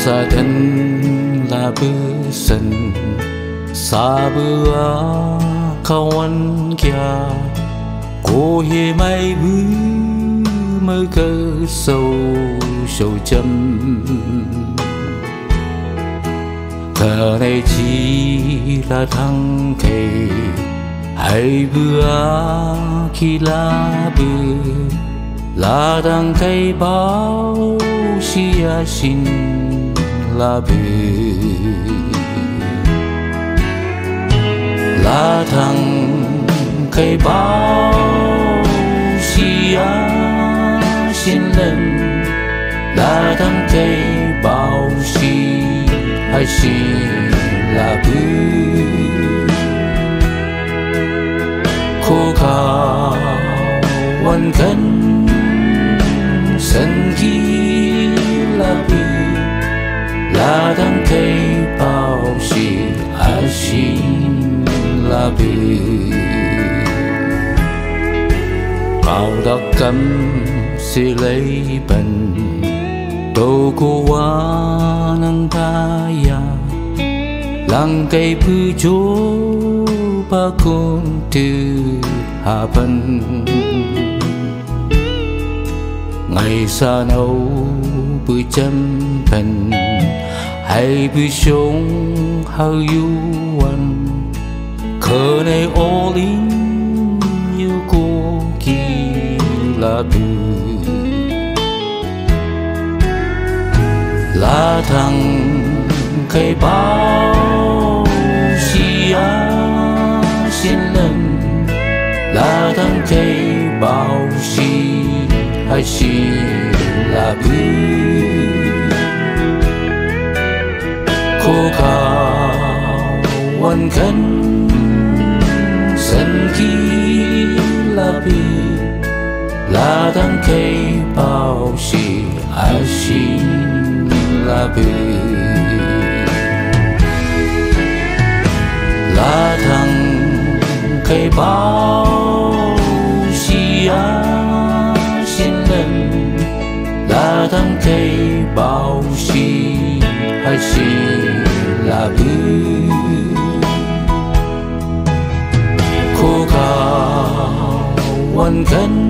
sa thân là bư sân sa bư a kawan kia cô hi mai bư mơ cơ sâu sâu châm thờ này chỉ là thăng thề hay bư a khi la bư là đang cây bao xia xin là bư là thằng cây bao xia xin lần là thằng cây bao xi hay xin là bư khô khaoวันกันสันกีลาบีลาดังเคยเป่าชีอาชิลาบีเป่าดอกกำสิเลยบันโตกูวานังพายาลังไกผู้จูปะคุณตือหาพันngày xa nâu bư chấm phần hay bư sống hao yu anh khờ này ô linh như cô kỳ là bư là thằng cây bao xia xin lần là thằng cây bao xi hay chỉ là bư khô khaoวันกันสันกีลาบีลาดังเคยเป่าชีอาชิลาบีลาดังเคยเป่าชีอาlà thằng cây bao xi hay xi là bư khô khaoวันกัน